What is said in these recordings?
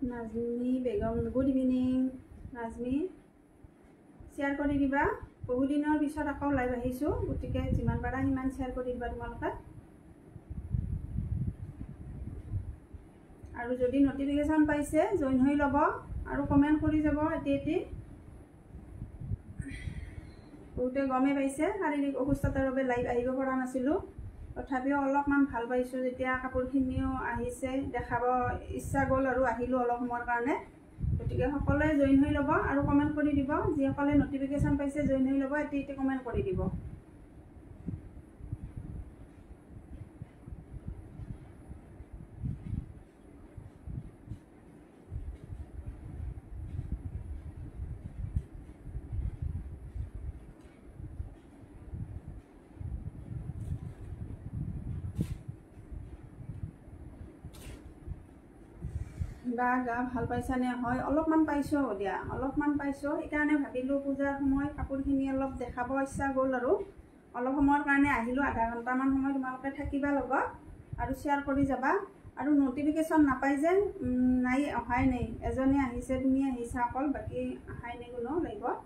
Nazmi Begum good evening Nazmi share কৰি দিবা বহুত দিনৰ পিছত আকৌ লাইভ আহিছোঁ গতিকে যিমান পাৰা সিমান শ্বেয়াৰ কৰি দিবা তোমালোকে আৰু যদি নটিফিকেশ্যন পাইছে জইন হৈ ল'ব আৰু কমেণ্ট কৰি যাব এটি বহুতে গমে পাইছে শাৰীৰিক অসুস্থতাৰ বাবে লাইভ আহিব পৰা নাছিলোঁ তথাপিও অলপমান ভাল পাইছোঁ যেতিয়া কাপোৰখিনিও আহিছে দেখাব ইচ্ছা গ'ল আৰু আহিলোঁ অলপ সময়ৰ কাৰণে গতিকে সকলোৱে জইন হৈ ল'ব আৰু কমেণ্ট কৰি দিব যিসকলে নটিফিকেশ্যন পাইছে জইন হৈ ল'ব এটি কমেণ্ট কৰি দিব বা গা ভাল পাইছানে হয় অলপমান পাইছোঁ দিয়া অলপমান পাইছোঁ সেইকাৰণে ভাবিলোঁ পূজাৰ সময় কাপোৰখিনি অলপ দেখাব ইচ্ছা গ'ল আৰু অলপ সময়ৰ কাৰণে আহিলোঁ আধা ঘণ্টামান সময় তোমালোকে থাকিবা লগত আৰু শ্বেয়াৰ কৰি যাবা আৰু নটিফিকেশ্যন নাপাই যে নাই অহাই নাই এজনে আহিছে তুমি আহিছা অকল বাকী অহাই নাই কোনো লাইভত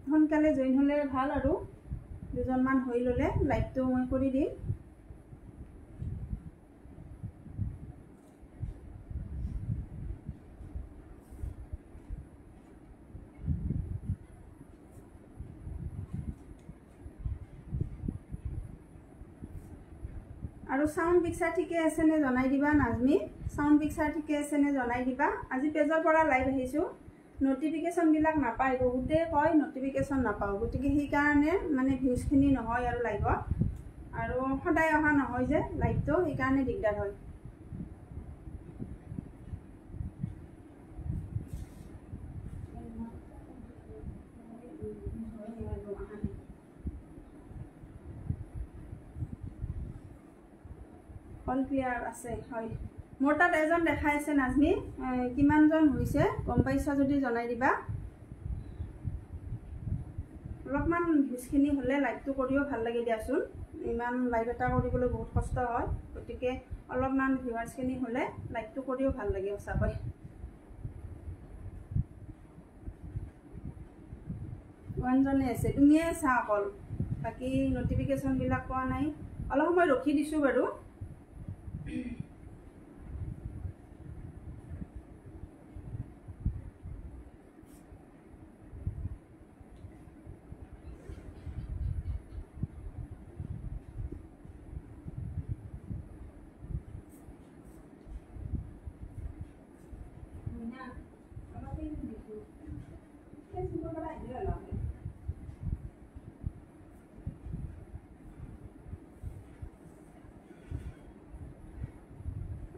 সোনকালে জইন হ'লে ভাল আৰু দুজনমান হৈ ল'লে লাইভটো মই কৰি দিম আৰু সাউন্ড পিকচাৰ ঠিকে আছে নে জনাই দিবা নাজমি সাউন্ড পিকচাৰ ঠিকে আছে নে জনাই দিবা আজি পেজৰ পৰা লাইভ আহিছোঁ নটিফিকেশ্যন বিলাক নাপায় বহুতে কয় নটিফিকেশ্যন নাপাওঁ গতিকে সেইকাৰণে মানে ভিউজখিনি নহয় আৰু লাইভত আৰু সদায় অহা নহয় যে লাইভটো সেইকাৰণে দিগদাৰ হয় অল ক্লিয়াৰ আছে হয় মোৰ তাত এজন দেখাই আছে নাজমি কিমানজন হৈছে গম পাইছা যদি জনাই দিবা অলপমান ভিউজখিনি হ'লে লাইভটো কৰিও ভাল লাগে দিয়াচোন ইমান লাইভ এটা কৰিবলৈ বহুত কষ্ট হয় গতিকে অলপমান ভিউৱাৰ্ছখিনি হ'লে লাইভটো কৰিও ভাল লাগে সঁচাকৈ ওৱানজনে আছে তুমিয়ে আছা অকল বাকী নটিফিকেশ্যনবিলাক পোৱা নাই অলপ সময় ৰখি দিছোঁ বাৰু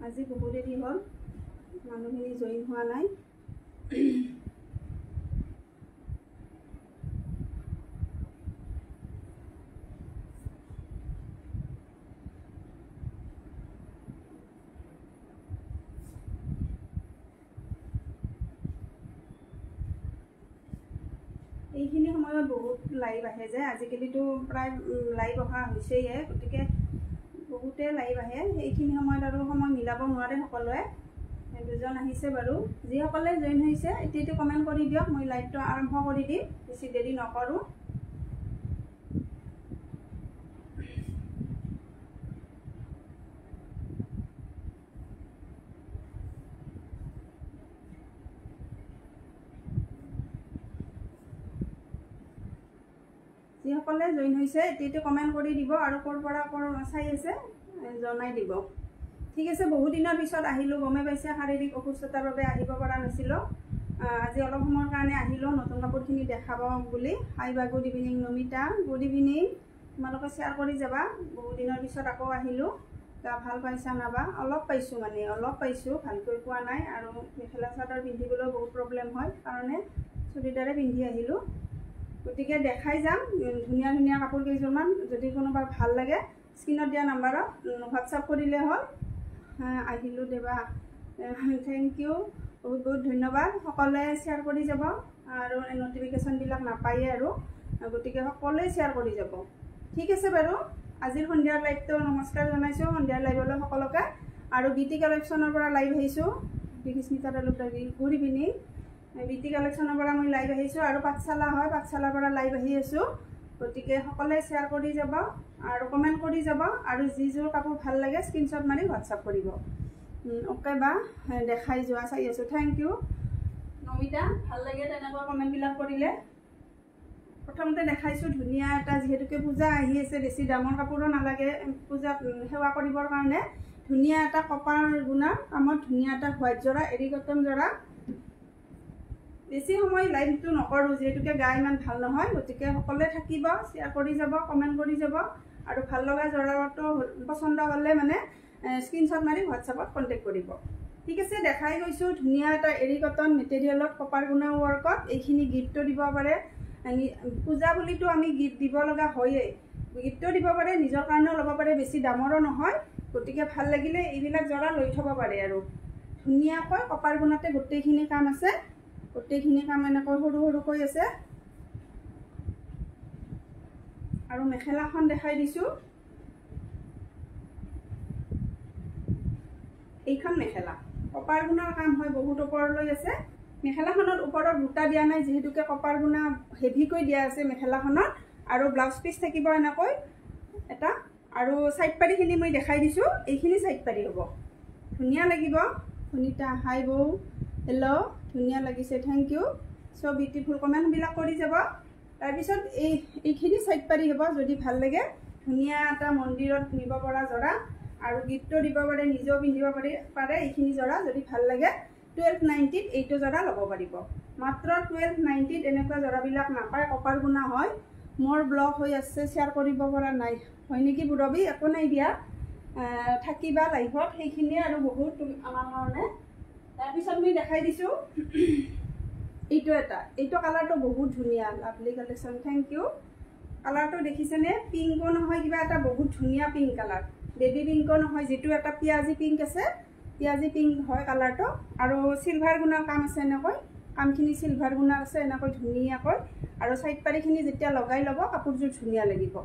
আজি বহু দেৰি হ'ল মানুহখিনি জইন হোৱা নাই এইখিনি সময়ত বহুত লাইভ আহে যে আজিকালিতো প্ৰায় লাইভ অহা হৈছেয়ে গতিকে বহুতে লাইভ আহে এইখিনি সময়ত আৰু সময় মিলাব নোৱাৰে সকলোৱে দুজন আহিছে বাৰু যিসকলে জইন হৈছে এতিয়াতো কমেণ্ট কৰি দিয়ক মই লাইভটো আৰম্ভ কৰি দিম বেছি দেৰি নকৰোঁ যিসকলে জইন হৈছে এতিয়াতো কমেণ্ট কৰি দিব আৰু ক'ৰ পৰা চাই আছে জনাই দিব ঠিক আছে বহু দিনৰ পিছত আহিলোঁ গমে পাইছে শাৰীৰিক অসুস্থতাৰ বাবে আহিব পৰা নাছিলোঁ আজি অলপ সময়ৰ কাৰণে আহিলোঁ নতুন কাপোৰখিনি দেখাব বুলি হাই বা good evening Namita good evening তোমালোকে শ্বেয়াৰ কৰি যাবা বহু দিনৰ পিছত আকৌ আহিলোঁ গা ভাল পাইছা নাবা অলপ পাইছোঁ মানে অলপ পাইছোঁ ভালকৈ পোৱা নাই আৰু মেখেলা চাদৰ পিন্ধিবলৈও বহুত প্ৰব্লেম হয় কাৰণে চুৰিদাৰে পিন্ধি আহিলোঁ গতিকে দেখাই যাম ধুনীয়া ধুনীয়া কাপোৰ কেইযোৰমান যদি কোনোবাৰ ভাল লাগে স্ক্ৰীনত দিয়া নাম্বাৰত হোৱাটছআপ কৰিলে হ'ল আহিলোঁ দেৱা থেংক ইউ বহুত বহুত ধন্যবাদ সকলোৱে শ্বেয়াৰ কৰি যাব আৰু নটিফিকেশ্যনবিলাক নাপায়ে আৰু গতিকে সকলোৱে শ্বেয়াৰ কৰি যাব ঠিক আছে বাৰু আজিৰ সন্ধিয়াৰ লাইভটো নমস্কাৰ জনাইছোঁ সন্ধিয়াৰ লাইভলৈ সকলোকে আৰু বিটি কালেকশ্যনৰ পৰা লাইভ আহিছোঁ বিকিস্মিতা তালুকদাৰী ঘূৰি পিনি বিটি কালেকশ্যনৰ পৰা মই লাইভ আহিছোঁ আৰু পাঠশালা হয় পাঠশালাৰ পৰা লাইভ আহি আছোঁ গতিকে সকলোৱে শ্বেয়াৰ কৰি যাব আৰু কমেণ্ট কৰি যাব আৰু যিযোৰ কাপোৰ ভাল লাগে স্ক্ৰীনশ্বট মাৰি হোৱাটছআপ কৰিব ওকে বা দেখাই যোৱা চাই আছোঁ থেংক ইউ নমিতা ভাল লাগে তেনেকুৱা কমেণ্টবিলাক কৰিলে প্ৰথমতে দেখাইছোঁ ধুনীয়া এটা যিহেতুকে পূজা আহি আছে বেছি দামৰ কাপোৰো নালাগে পূজাত সেৱা কৰিবৰ কাৰণে ধুনীয়া এটা কপাৰ গুণাৰ কামত ধুনীয়া এটা হোৱাইট জৰা এৰি কটন জৰা বেছি সময় লাইভটো নকৰোঁ যিহেতুকে গা ইমান ভাল নহয় গতিকে সকলোৱে থাকিব শ্বেয়াৰ কৰি যাব কমেণ্ট কৰি যাব আৰু ভাল লগা জৰাটো পচন্দ হ'লে মানে স্ক্ৰীনশ্বট মাৰি হোৱাটছআপত কণ্টেক্ট কৰিব ঠিক আছে দেখাই গৈছোঁ ধুনীয়া এটা এৰি কটন মেটেৰিয়েলত কপাৰ গুণা ৱৰ্কত এইখিনি গিফ্টটো দিব পাৰে পূজা বুলিতো আমি গিফ্ট দিব লগা হয়েই গিফ্টটো দিব পাৰে নিজৰ কাৰণেও ল'ব পাৰে বেছি দামৰো নহয় গতিকে ভাল লাগিলে এইবিলাক জৰা লৈ থ'ব পাৰে আৰু ধুনীয়াকৈ কপাৰ গুণাতে গোটেইখিনি কাম আছে গোটেইখিনি কাম এনেকৈ সৰু সৰুকৈ আছে আৰু মেখেলাখন দেখাই দিছোঁ এইখন মেখেলা কপাৰ গুণাৰ কাম হয় বহুত ওপৰলৈ আছে মেখেলাখনত ওপৰত বুটা দিয়া নাই যিহেতুকে কপাৰ গুণা হেভিকৈ দিয়া আছে মেখেলাখনত আৰু ব্লাউজ পিচ থাকিব এনেকৈ এটা আৰু সাইড পাৰিখিনি মই দেখাই দিছোঁ এইখিনি সাইড পাৰি হ'ব ধুনীয়া লাগিব সুনিতা হাই বৌ হেল্ল' ধুনীয়া লাগিছে থেংক ইউ চ' বিউটিফুল কমেণ্টবিলাক কৰি যাব তাৰপিছত এইখিনি সাইড পাৰি হ'ব যদি ভাল লাগে ধুনীয়া এটা মন্দিৰত নিব পৰা জৰা আৰু গিফ্টটো দিব পাৰে নিজেও পিন্ধিব পাৰে এইখিনি জৰা যদি ভাল লাগে 1290 এইটো জৰা ল'ব পাৰিব মাত্ৰ 1290 এনেকুৱা জৰাবিলাক নাপায় কপাৰ গুণা হয় মোৰ ব্লগ হৈ আছে শ্বেয়াৰ কৰিব পৰা নাই হয় নেকি বুৰবী একো নাই দিয়া থাকিবা লাইভত সেইখিনিয়ে আৰু বহুত আমাৰ কাৰণে তাৰপিছত মই দেখাই দিছোঁ এইটো কালাৰটো বহুত ধুনীয়া লাভলি কালেকশ্যন থেংক ইউ কালাৰটো দেখিছেনে পিংকো নহয় কিবা এটা বহুত ধুনীয়া পিংক কালাৰ বেবী পিংকো নহয় যিটো এটা পিঁয়াজি পিংক আছে পিঁয়াজি পিংক হয় কালাৰটো আৰু চিলভাৰ গুণাৰ কাম আছে এনেকৈ কামখিনি চিলভাৰ গুণাৰ আছে এনেকৈ ধুনীয়াকৈ আৰু সাইড পাৰিখিনি যেতিয়া লগাই ল'ব কাপোৰযোৰ ধুনীয়া লাগিব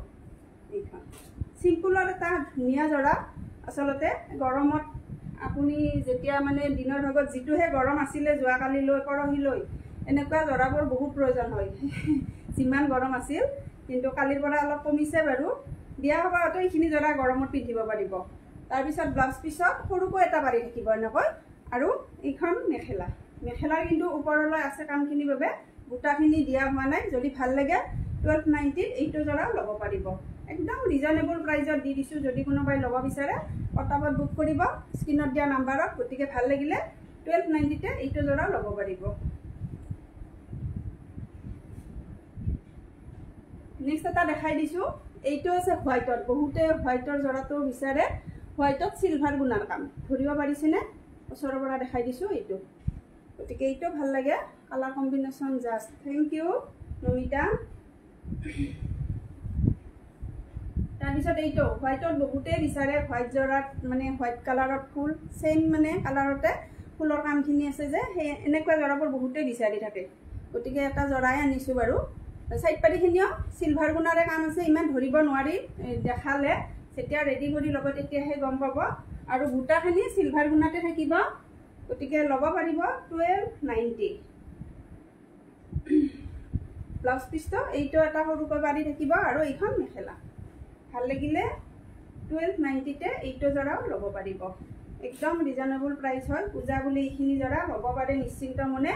এইখন চিম্পুলৰ এটা ধুনীয়া জৰা আচলতে গৰমত আপুনি যেতিয়া মানে দিনৰ ভাগত যিটোহে গৰম আছিলে যোৱাকালিলৈ পৰহিলৈ এনেকুৱা জৰাবোৰ বহুত প্ৰয়োজন হয় যিমান গৰম আছিল কিন্তু কালিৰ পৰা অলপ কমিছে বাৰু বিয়া সভাতো এইখিনি জৰা গৰমত পিন্ধিব পাৰিব তাৰপিছত ব্লাউজ পিছত সৰুকৈ এটা পাৰি থাকিব এনেকৈ আৰু এইখন মেখেলাৰ কিন্তু ওপৰলৈ আছে কামখিনিৰ বাবে বুটাখিনি দিয়া হোৱা নাই যদি ভাল লাগে 1290 এইটো জৰা ল'ব পাৰিব একদম ৰিজনেবল প্ৰাইজত দি দিছোঁ যদি কোনোবাই ল'ব বিচাৰে পটাপট বুক কৰিব স্ক্ৰীনত দিয়া নাম্বাৰত গতিকে ভাল লাগিলে 1290তে এইটো জৰা ল'ব পাৰিব নেক্সট এটা দেখাই দিছোঁ এইটো আছে হোৱাইটত বহুতে হোৱাইটৰ জৰাটো বিচাৰে হোৱাইটত চিলভাৰ গুণাৰ কাম ধৰিব পাৰিছেনে ওচৰৰ পৰা দেখাই দিছোঁ এইটো গতিকে এইটো ভাল লাগে colour combination just thank you Namita তাৰপিছত এইটো হোৱাইটত বহুতে বিচাৰে হোৱাইট জৰাত মানে হোৱাইট কালাৰত ফুল চেম মানে কালাৰতে ফুলৰ কামখিনি আছে যে সেই এনেকুৱা জৰাবোৰ বহুতে বিচাৰি থাকে গতিকে এটা জৰাই আনিছোঁ বাৰু সাইড পাৰিখিনিও চিলভাৰ গুণাৰে কাম আছে ইমান ধৰিব নোৱাৰি দেখালে যেতিয়া ৰেডি কৰি ল'ব তেতিয়াহে গম পাব আৰু বুটাখিনি চিলভাৰ গুণাতে থাকিব গতিকে ল'ব পাৰিব 1290 ব্লাউজ পিচটো এইটো এটা সৰুকৈ পাৰি থাকিব আৰু এইখন মেখেলা ভাল লাগিলে 1290তে এইটো জৰাও ল'ব পাৰিব একদম ৰিজনেবল প্ৰাইচ হয় পূজা বুলি এইখিনি জৰা ল'ব পাৰে নিশ্চিন্ত মনে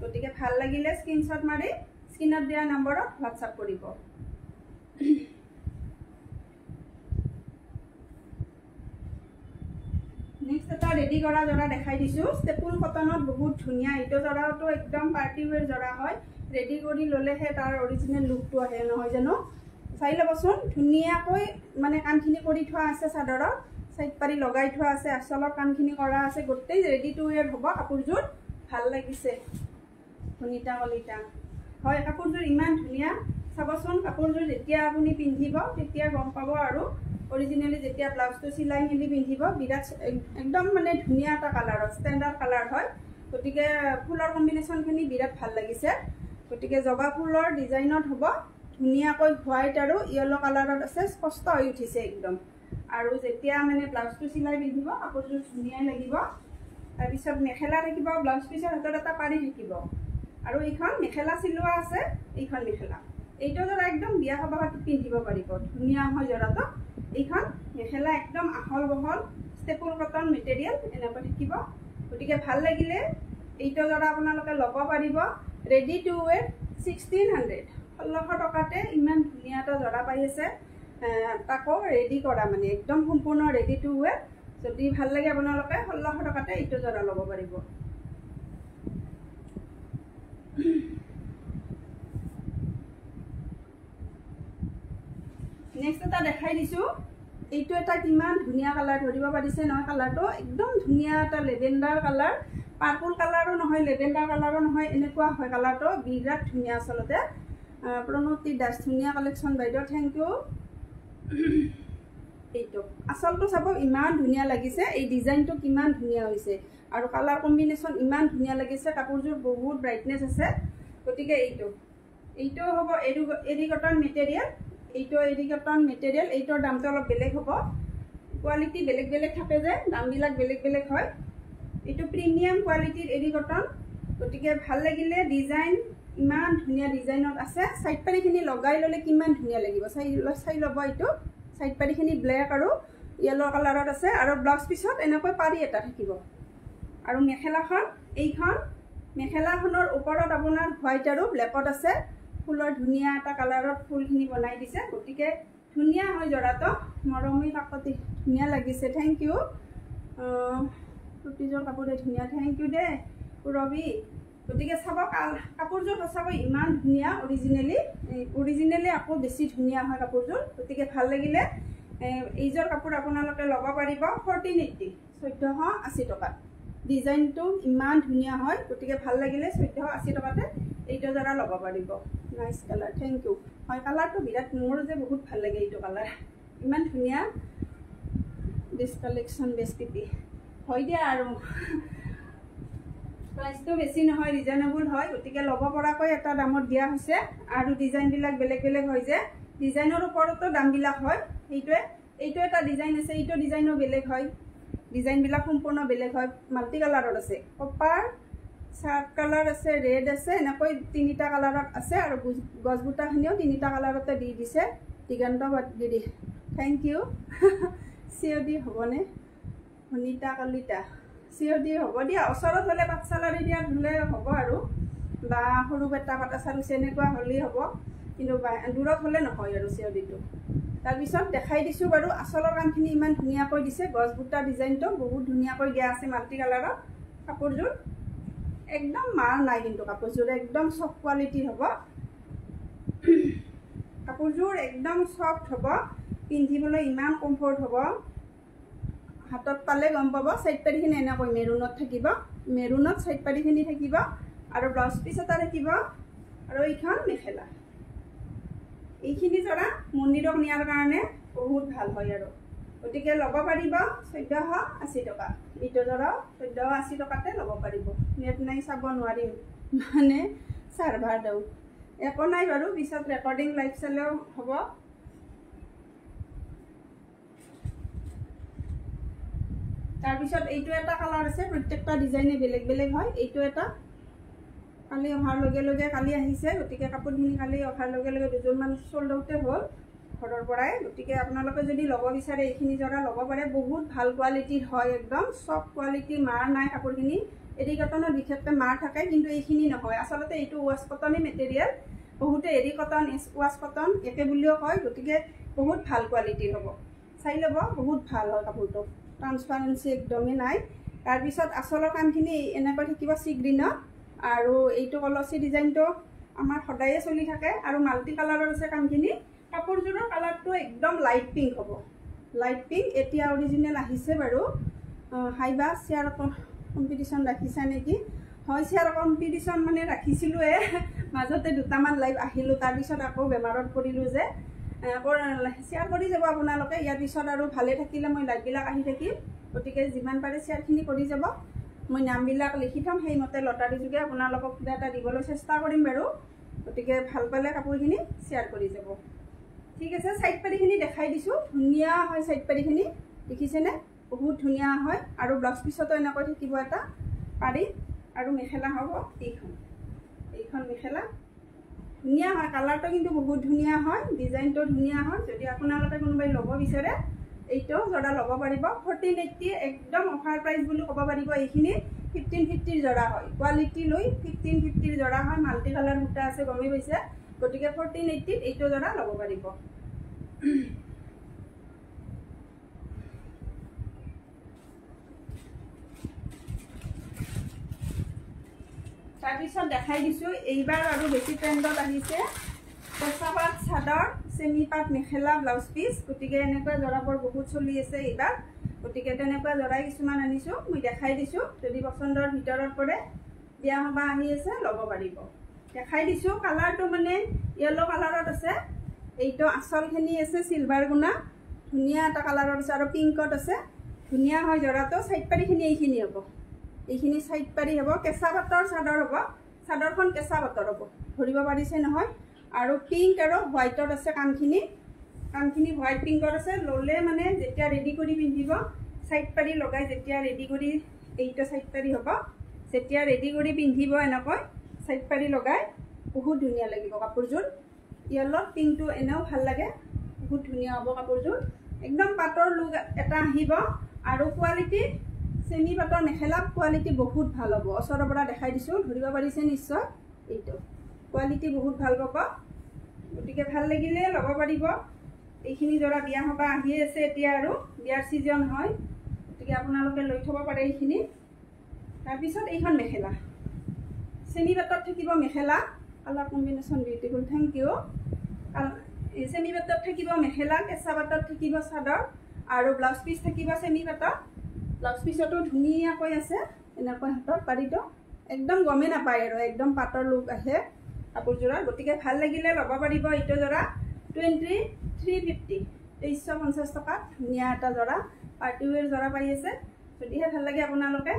গতিকে ভাল লাগিলে স্ক্ৰীনশ্বট মাৰি স্ক্ৰীনত দিয়া নম্বৰত হোৱাটছআপ কৰিব নেক্সট এটা ৰেডি কৰা জৰা দেখাই দিছোঁ ষ্টেপুল কটনত বহুত ধুনীয়া এইটো জৰাটো একদম পাৰ্টি ৱেৰ জৰা হয় ৰেডি কৰি ল'লেহে তাৰ অৰিজিনেল লুকটো আহে নহয় জানো চাই ল'বচোন ধুনীয়াকৈ মানে কামখিনি কৰি থোৱা আছে চাদৰত সাইড পাৰি লগাই থোৱা আছে আচলৰ কামখিনি কৰা আছে গোটেই ৰেডি টু ৱেৰ হ'ব কাপোৰযোৰ ভাল লাগিছে সুনিতা কলিতা হয় কাপোৰযোৰ ইমান ধুনীয়া চাবচোন কাপোৰযোৰ যেতিয়া আপুনি পিন্ধিব তেতিয়া গম পাব আৰু অৰিজিনেলি যেতিয়া ব্লাউজটো চিলাই মেলি পিন্ধিব বিৰাট একদম মানে ধুনীয়া এটা কালাৰত ষ্টেণ্ডাৰ্ড কালাৰ হয় গতিকে ফুলৰ কম্বিনেশ্যনখিনি বিৰাট ভাল লাগিছে গতিকে জবা ফুলৰ ডিজাইনত হ'ব ধুনীয়াকৈ হোৱাইট আৰু য়েলো কালাৰত আছে স্পষ্ট হৈ উঠিছে একদম আৰু যেতিয়া মানে ব্লাউজটো চিলাই পিন্ধিব কাপোৰযোৰ ধুনীয়াই লাগিব তাৰপিছত মেখেলা থাকিব, ব্লাউজ পিছৰ হাতত এটা পাৰি থাকিব আৰু এইখন মেখেলা চিলোৱা আছে। এইখন মেখেলা এইটো জৰা একদম বিয়া সবাহত পিন্ধিব পাৰিব, ধুনীয়া হয় জৰাটো। এইখন মেখেলা একদম আহল বহল ষ্টেপুল কটন মেটেৰিয়েল এনেকৈ থাকিব। গতিকে ভাল লাগিলে এইটো জৰা আপোনালোকে ল'ব পাৰিব। ৰেডি টু ৱেৰ 1600, 1600 টকাতে ইমান ধুনীয়া এটা জৰা পাই আছে, তাকো ৰেডি কৰা, মানে একদম সম্পূৰ্ণ ৰেডি টু ৱেৰ। যদি ভাল লাগে আপোনালোকে 1600 টকাতে এইটো জৰা ল'ব পাৰিব। নেক্সট এটা দেখাই দিছোঁ। এইটো এটা কিমান ধুনীয়া কালাৰ, ধৰিব পাৰিছে নহয় কালাৰটো? একদম ধুনীয়া এটা লেভেণ্ডাৰ কালাৰ, পাৰ্পল কালাৰো নহয়, লেভেণ্ডাৰ কালাৰো নহয়, এনেকুৱা হয় কালাৰটো। বিৰাট ধুনীয়া আচলতে। প্ৰণতি দাস, ধুনীয়া কালেকশ্যন বাইদেউ, থেংক ইউ। এইটো আচলটো চাব, ইমান ধুনীয়া লাগিছে। এই ডিজাইনটো কিমান ধুনীয়া হৈছে আৰু কালাৰ কম্বিনেশ্যন ইমান ধুনীয়া লাগিছে। কাপোৰযোৰ বহুত ব্ৰাইটনেছ আছে। গতিকে এইটো হ'ব এৰি কটন মেটেৰিয়েল। এইটো এৰি কটন মেটেৰিয়েল। এইটোৰ দামটো অলপ বেলেগ হ'ব, কোৱালিটি বেলেগ বেলেগ থাকে যে, দামবিলাক বেলেগ বেলেগ হয়। এইটো প্ৰিমিয়াম কোৱালিটিৰ এৰি কটন। গতিকে ভাল লাগিলে। ডিজাইন ইমান ধুনীয়া ডিজাইনত আছে। চাইড পাৰিখিনি লগাই ল'লে কিমান ধুনীয়া লাগিব, চাই ল'ব। এইটো চাইড পাৰিখিনি ব্লেক আৰু য়েলো কালাৰত আছে আৰু ব্লাউজ পিছত এনেকৈ পাৰি এটা থাকিব। আৰু মেখেলাখন, এইখন মেখেলাখনৰ ওপৰত আপোনাৰ হোৱাইট আৰু ব্লেকত আছে। ফুলৰ ধুনীয়া এটা কালাৰত ফুলখিনি বনাই দিছে। গতিকে ধুনীয়া হয় জৰাটো, মৰমী কাকতি, ধুনীয়া লাগিছে। Thank U. প্ৰতিযোৰ কাপোৰে ধুনীয়া, থেংক ইউ দে ৰবি। গতিকে চাব, কাপোৰযোৰ সঁচাকৈ ইমান ধুনীয়া। অৰিজিনেলি আকৌ বেছি ধুনীয়া হয় কাপোৰযোৰ। গতিকে ভাল লাগিলে। এইযোৰ কাপোৰ আপোনালোকে ল'ব পাৰিব 1480, 1480 টকাত। ডিজাইনটো ইমান ধুনীয়া হয়। গতিকে ভাল লাগিলে 1480 টকাতে এইটো জৰা ল'ব পাৰিব। Nice colour, thank you. হয় কালাৰটো বিৰাট, মোৰ যে বহুত ভাল লাগে এইটো কালাৰ, ইমান ধুনীয়া। বেষ্ট কালেকশ্যন, বেষ্ট পিপি হয় দিয়া। আৰু প্ৰাইচটো বেছি নহয়, ৰিজনেবল হয়। গতিকে ল'ব পৰাকৈ এটা দামত দিয়া হৈছে। আৰু ডিজাইনবিলাক বেলেগ বেলেগ হয় যে, ডিজাইনৰ ওপৰতো দামবিলাক হয়। এইটো এটা ডিজাইন আছে, এইটো ডিজাইনো বেলেগ হয়। ডিজাইনবিলাক সম্পূৰ্ণ বেলেগ হয়। মাল্টি কালাৰত আছে, কপাৰ, চাৰ্ট কালাৰ আছে, ৰেড আছে, এনেকৈ 3টা কালাৰত আছে। আৰু গছবুটাখিনিও 3টা কালাৰতে দি দিছে। দিগন্ত দিদি, থেংক ইউ। COD হ'বনে? সুনিতা কলিতা, COD হ'ব দিয়া। ওচৰত হ'লে পাঠশালাৰে দিয়া হ'লে হ'ব আৰু, বা সৰু বেটা কটা চালুচি এনেকুৱা হ'লেই হ'ব। কিন্তু দূৰত হ'লে নহয় আৰু CODটো। তাৰপিছত দেখাই দিছোঁ বাৰু। আচলৰ কামখিনি ইমান ধুনীয়াকৈ দিছে। গছবুটা ডিজাইনটো বহুত ধুনীয়াকৈ দিয়া আছে মাল্টি কালাৰত। কাপোৰযোৰ একদম মাৰ নাই, কিন্তু কাপোৰযোৰ একদম চফ্ট কোৱালিটিৰ হ'ব। কাপোৰযোৰ একদম চফ্ট হ'ব, পিন্ধিবলৈ ইমান কমফৰ্ট হ'ব। হাতত পালে গম পাব। চাইড পাৰিখিনি এনেকৈ মেৰুনত থাকিব, মেৰুনত চাইড পাৰিখিনি থাকিব আৰু ব্লাউজ পিচ এটা থাকিব। আৰু এইখন মেখেলা। এইখিনি জৰা মন্দিৰক নিয়াৰ কাৰণে বহুত ভাল হয় আৰু। গতিকে ল'ব পাৰিব 1480 টকা। এইটো জৰাও 1480 টকাতে ল'ব পাৰিব। নেট নাই, চাব নোৱাৰিম, মানে চাৰ্ভাৰ ডাউন। একো নাই বাৰু, পিছত ৰেকৰ্ডিং লাইভ চালেও হ'ব। তাৰপিছত এইটো এটা কালাৰ আছে। প্ৰত্যেকটা ডিজাইনে বেলেগ বেলেগ হয়। এইটো এটা কালি অহাৰ লগে লগে, কালি আহিছে। গতিকে কাপোৰখিনি কালি অহাৰ লগে লগে দুজনমান চল্ড আউটে হ'ল ঘৰৰ পৰাই। গতিকে আপোনালোকে যদি ল'ব বিচাৰে এইখিনি জৰা ল'ব পাৰে। বহুত ভাল কোৱালিটিৰ হয়, একদম চফ্ট কোৱালিটি, মাৰ নাই কাপোৰখিনি। এৰি কটনত বিশেষকৈ মাৰ থাকে, কিন্তু এইখিনি নহয়। আচলতে এইটো ৱাছ কটনে মেটেৰিয়েল। বহুতে এৰি কটন, ৱাছ কটন একে বুলিও কয়। গতিকে বহুত ভাল কোৱালিটিৰ হ'ব, চাই ল'ব। বহুত ভাল হয় কাপোৰটো, ট্ৰান্সপাৰেঞ্চি একদমেই নাই। তাৰপিছত আচলৰ কামখিনি এনেকৈ থাকিব চি গ্ৰীণত। আৰু এইটো কলচী ডিজাইনটো আমাৰ সদায়ে চলি থাকে। আৰু মাল্টি কালাৰৰ আছে কামখিনি। কাপোৰযোৰৰ কালাৰটো একদম লাইট পিংক হ'ব, লাইট পিংক। এতিয়া অৰিজিনেল আহিছে বাৰু। হাইবা চেয়াৰ কম্পিটিশ্যন ৰাখিছা নেকি? হয়, চেয়াৰ কম্পিটিশ্যন মানে ৰাখিছিলোঁৱে, মাজতে 2টামান লাইভ আহিলোঁ। তাৰপিছত আকৌ বেমাৰত পৰিলোঁ যে। শ্বেয়াৰ কৰি যাব আপোনালোকে। ইয়াৰ পিছত আৰু ভালে থাকিলে মই লাইভবিলাক আহি থাকিম। গতিকে যিমান পাৰে শ্বেয়াৰখিনি কৰি যাব। মই নামবিলাক লিখি থ'ম, সেইমতে লটাৰী যোগে আপোনালোকক কিবা এটা দিবলৈ চেষ্টা কৰিম বাৰু। গতিকে ভাল পালে কাপোৰখিনি শ্বেয়াৰ কৰি যাব। ঠিক আছে, চাইড পাৰিখিনি দেখাই দিছোঁ। ধুনীয়া হয় চাইড পাৰিখিনি, দেখিছেনে? বহুত ধুনীয়া হয় আৰু ব্লাউজ পিছতো এনেকৈ থাকিব এটা পাৰি আৰু মেখেলা হ'ব এইখন মেখেলা ধুনীয়া হয় কালাৰটো কিন্তু বহুত ধুনীয়া হয় ডিজাইনটো ধুনীয়া হয় যদি আপোনালোকে কোনোবাই ল'ব বিচাৰে এইটো জোৰা ল'ব পাৰিব 1480 একদম অফাৰ প্ৰাইচ বুলি ক'ব পাৰিব এইখিনি 1550 জোৰা হয় কোৱালিটি লৈ 1550 জোৰা হয় মাল্টি কালাৰ সূতা আছে গমেই পাইছে গতিকে 1480 এইটো জোৰা ল'ব পাৰিব তাৰপিছত দেখাই দিছোঁ এইবাৰ আৰু বেছি ট্ৰেণ্ডত আহিছে কেঁচাপাত চাদৰ চেমিপাত মেখেলা ব্লাউজ পিচ গতিকে এনেকুৱা জোৰাবোৰ বহুত চলি আছে এইবাৰ গতিকে তেনেকুৱা জোৰাই কিছুমান আনিছোঁ মই দেখাই দিছোঁ যদি পচন্দৰ ভিতৰত পৰে বিয়া সভা আহি আছে ল'ব পাৰিব দেখাই দিছোঁ কালাৰটো মানে য়েলো কালাৰত আছে এইটো আচলখিনি আছে চিলভাৰ গুণা ধুনীয়া এটা কালাৰত আছে আৰু পিংকত আছে ধুনীয়া হয় জোৰাটো সাইড পাৰিখিনি এইখিনি হ'ব এইখিনি সাইড পাৰি হ'ব কেঁচা পাতৰ চাদৰ হ'ব চাদৰখন কেঁচা পাতৰ হ'ব ধৰিব পাৰিছে নহয় আৰু পিংক আৰু হোৱাইটত আছে কামখিনি হোৱাইট পিংকত আছে ল'লে মানে যেতিয়া ৰেডি কৰি পিন্ধিব সাইড পাৰি লগাই যেতিয়া ৰেডি কৰি এইটো সাইড পাৰি হ'ব যেতিয়া ৰেডি কৰি পিন্ধিব এনেকৈ সাইড পাৰি লগাই বহুত ধুনীয়া লাগিব কাপোৰযোৰ য়েল্লো পিংকটো এনেও ভাল লাগে বহুত ধুনীয়া হ'ব কাপোৰযোৰ একদম পাতৰ লুক এটা আহিব আৰু কোৱালিটি চেমি পাতৰ মেখেলা কোৱালিটি বহুত ভাল হ'ব ওচৰৰ পৰা দেখাই দিছোঁ ধৰিব পাৰিছে নিশ্চয় এইটো কোৱালিটি বহুত ভাল পাব গতিকে ভাল লাগিলে ল'ব পাৰিব এইখিনি জোৰা বিয়া সভা আহি আছে এতিয়া আৰু বিয়াৰ ছিজন হয় গতিকে আপোনালোকে লৈ থ'ব পাৰে এইখিনি তাৰপিছত এইখন মেখেলা চেমি পাতত থাকিব mekhela colour combination beautiful thank you চেমি পাতত থাকিব মেখেলা কেঁচা পাতত থাকিব চাদৰ আৰু ব্লাউজ পিচ থাকিব চেমি পাতত ব্লাউজ পিছতো ধুনীয়াকৈ আছে এনেকৈ হাতৰ পাৰিটো একদম গমে নাপায় আৰু একদম পাতৰ লুক আহে কাপোৰযোৰৰ গতিকে ভাল লাগিলে ল'ব পাৰিব এইটো জোৰা 2350 2350 টকাত ধুনীয়া এটা জোৰা পাৰ্টিৱেৰ জোৰা পাই আছে যদিহে ভাল লাগে আপোনালোকে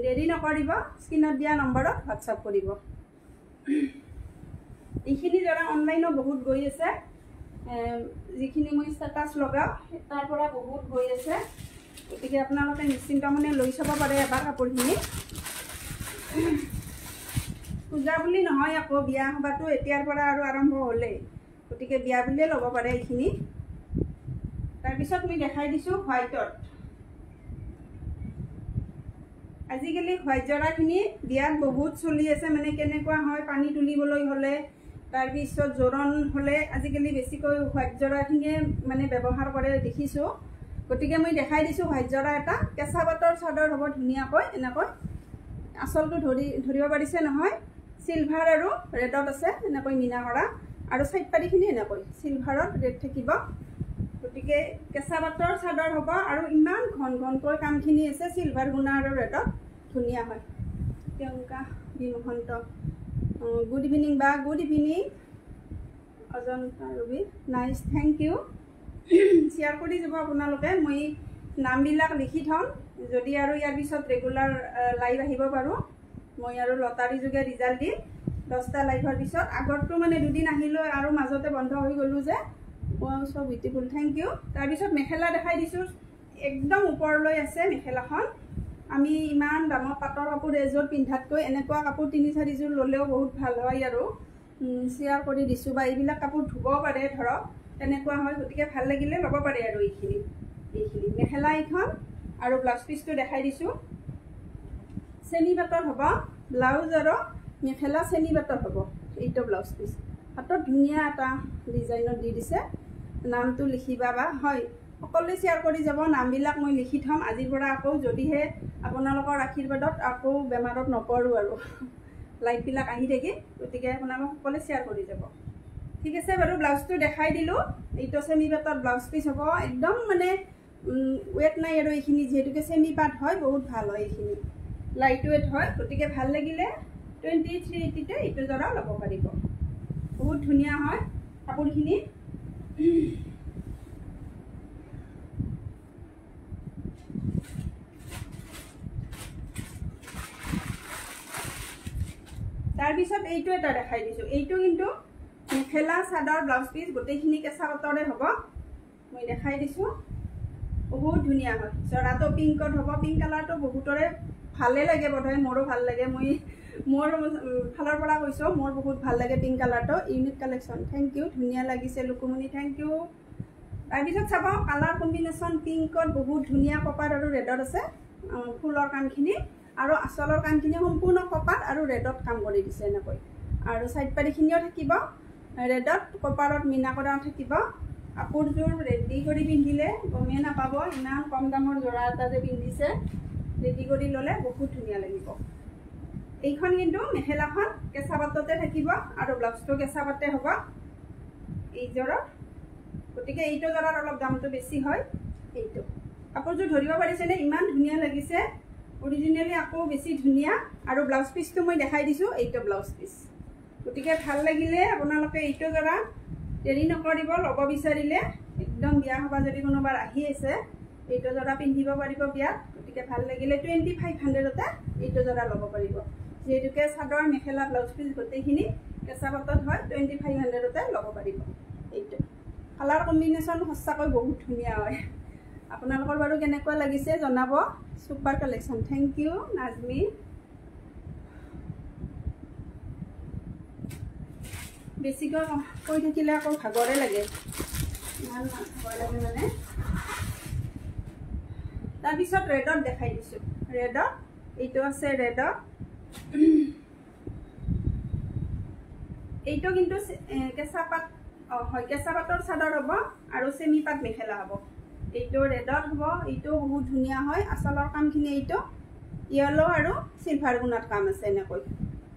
দেৰি নকৰিব স্ক্ৰীনত দিয়া নম্বৰত হোৱাটছআপ কৰিব এইখিনি জোৰা অনলাইনো বহুত গৈ আছে যিখিনি মই ষ্টেটাছ লগাওঁ তাৰ পৰা বহুত গৈ আছে গতিকে আপোনালোকে নিশ্চিন্ত মনে লৈ চাব পাৰে এবাৰ কাপোৰখিনি পূজা বুলি নহয় আকৌ বিয়া সভাটো এতিয়াৰ পৰা আৰু আৰম্ভ হ'লেই গতিকে বিয়া বুলিয়ে ল'ব পাৰে এইখিনি তাৰপিছত মই দেখাই দিছোঁ হোৱাইটত আজিকালি হোৱাইট জোৰাখিনি বিয়াত বহুত চলি আছে মানে কেনেকুৱা হয় পানী তুলিবলৈ হ'লে তাৰপিছত জোৰণ হ'লে আজিকালি বেছিকৈ হোৱাইট জোৰাখিনিয়ে মানে ব্যৱহাৰ কৰে দেখিছোঁ গতিকে মই দেখাই দিছোঁ হোৱাইট জোৰা এটা কেঁচা পাতৰ চাদৰ হ'ব ধুনীয়াকৈ এনেকৈ আচলটো ধৰিব পাৰিছে নহয় চিলভাৰ আৰু ৰেডত আছে এনেকৈ মিনা কৰা আৰু সাইড পাৰিখিনি এনেকৈ চিলভাৰত ৰেড থাকিব গতিকে কেঁচা পাতৰ চাদৰ হ'ব আৰু ইমান ঘনকৈ কামখিনি আছে চিলভাৰ গুণা আৰু ৰেডত ধুনীয়া হয় Priyanka B Mahanta good evening বা good evening Ajanta Rabi nice thank you share কৰি যাব আপোনালোকে মই নামবিলাক লিখি থ'ম যদি আৰু ইয়াৰ পিছত ৰেগুলাৰ লাইভ আহিব পাৰোঁ মই আৰু লটাৰী যোগে ৰিজাল্ট দিম 10টা লাইভৰ পিছত আগৰটো মানে দুদিন আহিলোঁ আৰু মাজতে বন্ধ হৈ গ'লোঁ যে চ' বিউটিফুল থেংক ইউ তাৰপিছত মেখেলা দেখাই দিছোঁ একদম ওপৰলৈ আছে মেখেলাখন আমি ইমান দামত পাটৰ কাপোৰ এযোৰ পিন্ধাতকৈ এনেকুৱা কাপোৰ 3-4 ল'লেও বহুত ভাল হয় আৰু শ্বেয়াৰ কৰি দিছোঁ বা এইবিলাক কাপোৰ ধুব পাৰে ধৰক তেনেকুৱা হয় গতিকে ভাল লাগিলে ল'ব পাৰে আৰু এইখিনি মেখেলা এইখন আৰু ব্লাউজ পিচটো দেখাই দিছোঁ চেমি পাটৰ হ'ব ব্লাউজ আৰু মেখেলা চেমি পাটৰ হ'ব এইটো ব্লাউজ পিচ হাতত ধুনীয়া এটা ডিজাইনত দি দিছে নামটো লিখিবা বা হয় সকলোৱে শ্বেয়াৰ কৰি যাব নামবিলাক মই লিখি থ'ম আজিৰ পৰা আকৌ যদিহে আপোনালোকৰ আশীৰ্বাদত আকৌ বেমাৰত নপৰোঁ আৰু লাইভবিলাক আহি থাকিম গতিকে আপোনালোক সকলোৱে শ্বেয়াৰ কৰি যাব ঠিক আছে বাৰু ব্লাউজটো দেখাই দিলোঁ এইটো চেমি পাটৰ ব্লাউজ পিচ হ'ব একদম মানে ৱেট নাই আৰু এইখিনি যিহেতুকে চেমি পাট হয় বহুত ভাল হয় এইখিনি লাইট ৱেট হয় গতিকে ভাল লাগিলে 2380তে এইটো জোৰা ল'ব পাৰিব বহুত ধুনীয়া হয় কাপোৰখিনি তাৰপিছত এইটো এটা দেখাই দিছোঁ এইটো কিন্তু মেখেলা চাদৰ ব্লাউজ পিচ গোটেইখিনি কেঁচা পাটৰে হ'ব মই দেখাই দিছোঁ বহুত ধুনীয়া হয় জৰাটো পিংকত হ'ব পিংক কালাৰটো বহুতৰে ভালে লাগে বোধহয় মোৰো ভাল লাগে মই মোৰ ফালৰ পৰা কৈছো মোৰ বহুত ভাল লাগে পিংক কালাৰটো ইউনিক কালেকশ্যন থেংক ইউ ধুনীয়া লাগিছে লুকুমনি থেংক ইউ তাৰপিছত চাব কালাৰ কম্বিনেশ্যন পিংকত বহুত ধুনীয়া কপাৰ আৰু ৰেডত আছে ফুলৰ কামখিনি আৰু আচলৰ কামখিনি সম্পূৰ্ণ কপাৰ আৰু ৰেডত কাম কৰি দিছে এনেকৈ আৰু সাইড পাৰিখিনিও থাকিব ৰেডত কপাৰত মিনা কৰা থাকিব কাপোৰযোৰ ৰেডি কৰি পিন্ধিলে গমেই নাপাব ইমান কম দামৰ জোৰা এটা যে পিন্ধিছে ৰেডি কৰি ল'লে বহুত ধুনীয়া লাগিব এইখন কিন্তু মেখেলাখন কেঁচা পাততে থাকিব আৰু ব্লাউজটো কেঁচা পাতে হ'ব এইযোৰত গতিকে এইটো জোৰাৰ অলপ দামটো বেছি হয় এইটো কাপোৰযোৰ ধৰিব পাৰিছেনে ইমান ধুনীয়া লাগিছে অৰিজিনেলি আকৌ বেছি ধুনীয়া আৰু ব্লাউজ পিচটো মই দেখাই দিছোঁ এইটো ব্লাউজ পিচ গতিকে ভাল লাগিলে আপোনালোকে এইটো জোৰা দেৰি নকৰিব ল'ব বিচাৰিলে একদম বিয়া সভা যদি কোনোবাৰ আহি আছে এইটো জোৰা পিন্ধিব পাৰিব বিয়াত গতিকে ভাল লাগিলে 2500তে এইটো জোৰা ল'ব পাৰিব যেহেতুকে চাদৰ মেখেলা ব্লাউজ পিচ গোটেইখিনি কেঁচা পাতত হয় 2500তে ল'ব পাৰিব এইটো কালাৰ কম্বিনেশ্যন সঁচাকৈ বহুত ধুনীয়া হয় আপোনালোকৰ বাৰু কেনেকুৱা লাগিছে জনাব super collection thank you Nazmi বেছিকৈ কৈ থাকিলে আকৌ ভাগৰে লাগে ইমান ভাগৰ লাগে মানে তাৰপিছত ৰেডত দেখাই দিছোঁ ৰেডত এইটো আছে ৰেডত এইটো কিন্তু কেঁচা পাত হয় কেঁচা পাতৰ চাদৰ হ'ব আৰু চেমি পাত মেখেলা হ'ব এইটো ৰেডত হ'ব এইটো বহুত ধুনীয়া হয় আচলৰ কামখিনি এইটো য়েলো আৰু চিলভাৰ গুণত কাম আছে এনেকৈ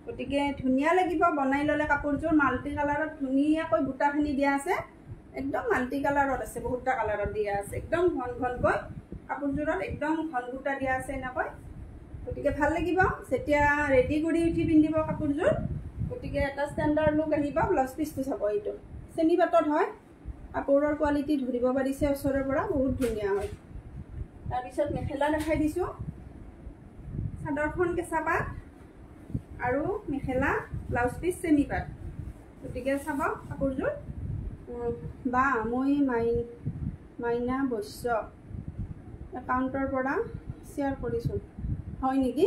গতিকে ধুনীয়া লাগিব বনাই ল'লে কাপোৰযোৰ মাল্টি কালাৰত ধুনীয়াকৈ বুটাখিনি দিয়া আছে একদম মাল্টি কালাৰত আছে বহুতটা কালাৰত দিয়া আছে একদম ঘন ঘনকৈ কাপোৰযোৰত একদম ঘন বুটা দিয়া আছে এনেকৈ গতিকে ভাল লাগিব যেতিয়া ৰেডি কৰি উঠি পিন্ধিব কাপোৰযোৰ গতিকে এটা ষ্টেণ্ডাৰ্ড লুক আহিব ব্লাউজ পিচটো চাব এইটো চেমি পাতত হয় কাপোৰৰ কোৱালিটি ধৰিব পাৰিছে ওচৰৰ পৰা বহুত ধুনীয়া হয় তাৰপিছত মেখেলা দেখাই দিছোঁ চাদৰখন কেঁচা পাত আৰু মেখেলা ব্লাউজ পিচ চেমি পাত গতিকে চাব কাপোৰযোৰ বা মই মাইনা বৈশ্য একাউণ্টৰ পৰা শ্বেয়াৰ কৰিছোঁ হয় নেকি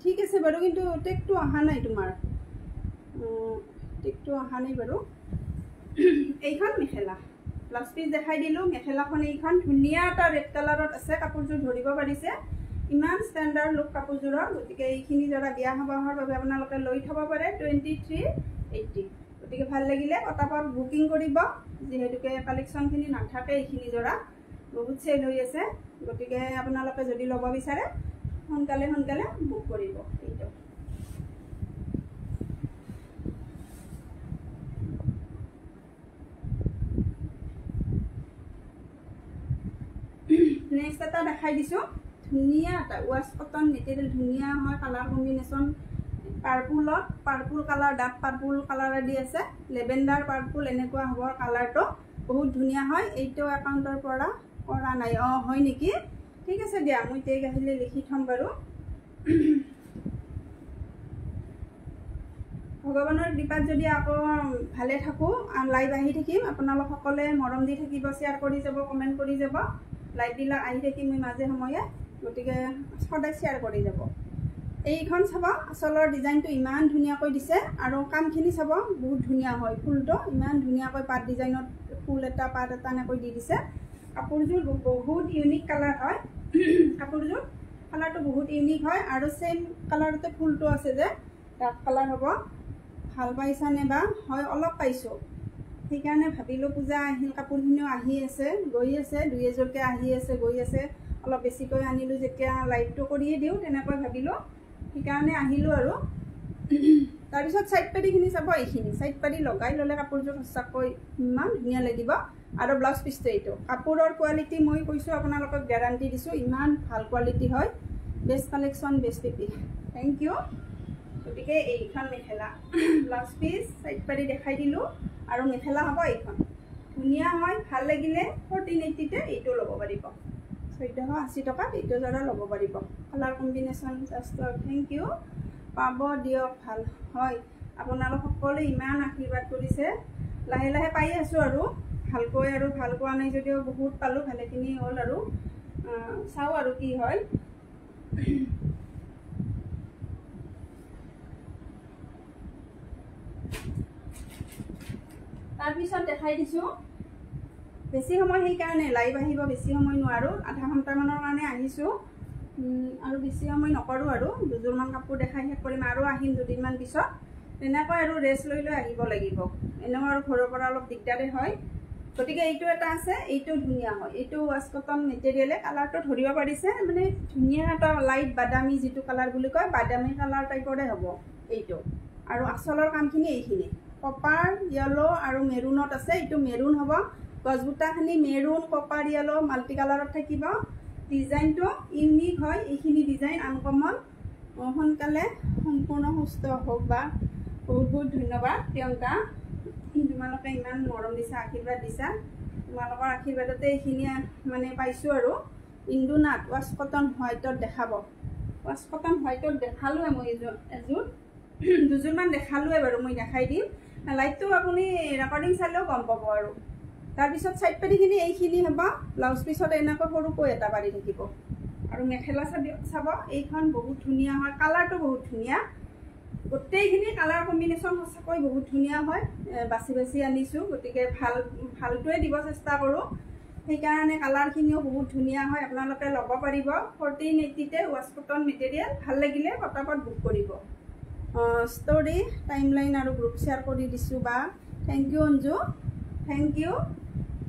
ঠিক আছে বাৰু কিন্তু টেগটো অহা নাই তোমাৰ টেগটো অহা নাই বাৰু এইখন মেখেলা ব্লাউজ পিচ দেখাই দিলোঁ মেখেলাখন এইখন ধুনীয়া এটা ৰেড কালাৰত আছে কাপোৰযোৰ ধৰিব পাৰিছে ইমান ষ্টেণ্ডাৰ্ড লুক কাপোৰযোৰৰ গতিকে এইখিনি জৰা বিয়া সবাহৰ বাবে আপোনালোকে লৈ থ'ব পাৰে 2380 গতিকে ভাল লাগিলে পটাপট বুকিং কৰিব যিহেতুকে কালেকশ্যনখিনি নাথাকে এইখিনি জৰা বহুত চেল হৈ আছে গতিকে আপোনালোকে যদি ল'ব বিচাৰে সোনকালে সোনকালে বুক কৰিব এইটো নেক্সট এটা দেখাই দিছোঁ ধুনীয়া এটা ৱাছ কটন মেটেৰিয়েল ধুনীয়া হয় colour combination purple colour dark purple colour দি আছে লেভেণ্ডাৰ পাৰ্পুল এনেকুৱা হ'ব কালাৰটো বহুত ধুনীয়া হয় এইটো একাউণ্টৰ পৰা কৰা নাই হয় নেকি ঠিক আছে দিয়া মই টেগ আহিলে লিখি থ'ম বাৰু ভগৱানৰ কৃপাত যদি আকৌ ভালে থাকোঁ লাইভ আহি থাকিম আপোনালোক সকলে মৰম দি থাকিব শ্বেয়াৰ কৰি যাব কমেণ্ট কৰি যাব লাইভবিলাক আহি থাকিম মই মাজে সময়ে গতিকে সদায় শ্বেয়াৰ কৰি যাব এইখন চাব আচলৰ ডিজাইনটো ইমান ধুনীয়াকৈ দিছে আৰু কামখিনি চাব বহুত ধুনীয়া হয় ফুলটো ইমান ধুনীয়াকৈ পাত ডিজাইনত ফুল এটা পাত এটা এনেকৈ দি দিছে কাপোৰযোৰ বহুত ইউনিক কালাৰ হয় কাপোৰযোৰ কালাৰটো বহুত ইউনিক হয় আৰু চেম কালাৰতে ফুলটো আছে যে ডাৰ্ক কালাৰ হ'ব ভাল পাইছানে বা হয় অলপ পাইছোঁ সেইকাৰণে ভাবিলোঁ পূজা আহিল কাপোৰখিনিও আহি আছে গৈ আছে দুই এযোৰকৈ আহি আছে গৈ আছে অলপ বেছিকৈ আনিলোঁ যেতিয়া লাইভটো কৰিয়ে দিওঁ তেনেকৈ ভাবিলোঁ সেইকাৰণে আহিলোঁ আৰু তাৰপিছত সাইড পাৰিখিনি চাব এইখিনি সাইড পাৰি লগাই ল'লে কাপোৰযোৰ সঁচাকৈ ইমান ধুনীয়া লাগিব আৰু ব্লাউজ পিচটো এইটো কাপোৰৰ কোৱালিটি মই কৈছোঁ আপোনালোকক গেৰাণ্টি দিছোঁ ইমান ভাল কোৱালিটি হয় বেষ্ট কালেকশ্যন বেষ্ট পিপি থেংক ইউ গতিকে এইখন মেখেলা ব্লাউজ পিচ সাইড পাৰি দেখাই দিলোঁ আৰু মেখেলা হ'ব এইখন ধুনীয়া হয় ভাল লাগিলে 1480তে এইটো ল'ব পাৰিব 1480 টকাত এইটো জৰা ল'ব পাৰিব colour combination just thank you পাব দিয়ক ভাল হয় আপোনালোক সকলোৱে ইমান আশীৰ্বাদ কৰিছে লাহে লাহে পাই আছোঁ আৰু ভালকৈ আৰু ভাল পোৱা নাই যদিও বহুত পালোঁ ভালেখিনি হ'ল আৰু চাওঁ আৰু কি হয়। তাৰপিছত দেখাই দিছোঁ বেছি সময় সেইকাৰণে লাইভ আহিব বেছি সময় নোৱাৰোঁ, আধা ঘণ্টামানৰ কাৰণে আহিছোঁ আৰু বেছি সময় নকৰোঁ আৰু দুযোৰমান কাপোৰ দেখাই শেষ কৰিম আৰু আহিম দুদিনমান পিছত তেনেকৈ আৰু ৰেষ্ট লৈ লৈ আহিব লাগিব। এনেও আৰু ঘৰৰ পৰা অলপ দিগদাৰে হয়। গতিকে এইটো এটা আছে, এইটো ধুনীয়া হয়, এইটো ৱাছ কটন মেটেৰিয়েলে কালাৰটো ধৰিব পাৰিছে মানে ধুনীয়া এটা লাইট বাদামী যিটো কালাৰ বুলি কয় বাদামী কালাৰ টাইপৰে হ'ব এইটো। আৰু আঁচলৰ কামখিনি এইখিনি কপাৰ য়েলো আৰু মেৰুনত আছে, এইটো মেৰুন হ'ব। গছবুটাখিনি মেৰুন কপাৰ য়েলো মাল্টি কালাৰত থাকিব। ডিজাইনটো ইউনিক হয়, এইখিনি ডিজাইন আনকমন। সোনকালে সম্পূৰ্ণ সুস্থ হওক বা বহুত বহুত ধন্যবাদ প্ৰিয়ংকা, তোমালোকে ইমান মৰম দিছা আশীৰ্বাদ দিছা, তোমালোকৰ আশীৰ্বাদতে এইখিনি মানে পাইছোঁ। আৰু ইন্দুনাথ ৱাছ কটন হোৱাইটত দেখাব, ৱাছ কটন হোৱাইটত দেখালোৱে মই এযোৰ দুযোৰমান দেখালোৱে বাৰু, মই দেখাই দিম। লাইভটো আপুনি ৰেকৰ্ডিং চালেও গম পাব। আৰু তাৰপিছত চাইড পাতিখিনি এইখিনি হ'ব, ব্লাউজ পিছত এনেকৈ সৰুকৈ এটা পাৰি থাকিব। আৰু মেখেলা চাব, এইখন বহুত ধুনীয়া হয়, কালাৰটো বহুত ধুনীয়া, গোটেইখিনি কালাৰ কম্বিনেশ্যন সঁচাকৈ বহুত ধুনীয়া হয়। বাছি বাছি আনিছোঁ, গতিকে ভালটোৱে দিব চেষ্টা কৰোঁ, সেইকাৰণে কালাৰখিনিও বহুত ধুনীয়া হয়। আপোনালোকে ল'ব পাৰিব 1480তে ৱাছ কটন মেটেৰিয়েল। ভাল লাগিলে পটাপট বুক কৰিব। ষ্টৰি টাইমলাইন আৰু গ্ৰুপ শ্বেয়াৰ কৰি দিছোঁ বা thank you Anju, thank you.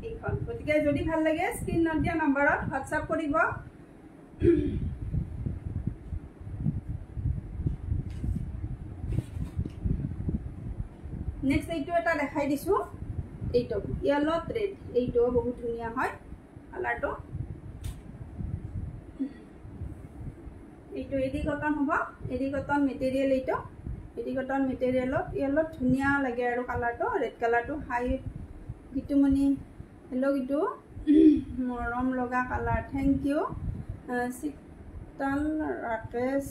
এইখন গতিকে যদি ভাল লাগে স্ক্ৰীণত দিয়া নম্বৰত হোৱাটছআপ কৰিব। নেক্সট এইটো এটা দেখাই দিছোঁ, এইটো য়েলো থ্ৰেড, এইটোও বহুত ধুনীয়া হয় কালাৰটো। এইটো এডি কটন হ'ব, এডি কটন মেটেৰিয়েল, এইটো এডি কটন মেটেৰিয়েলত য়েলোত ধুনীয়া লাগে আৰু কালাৰটো ৰেড কালাৰটো হাই গীতুমণি হেল্ল' গীতু মৰম লগা কালাৰ থেংক ইউ। চিতাল ৰাকেশ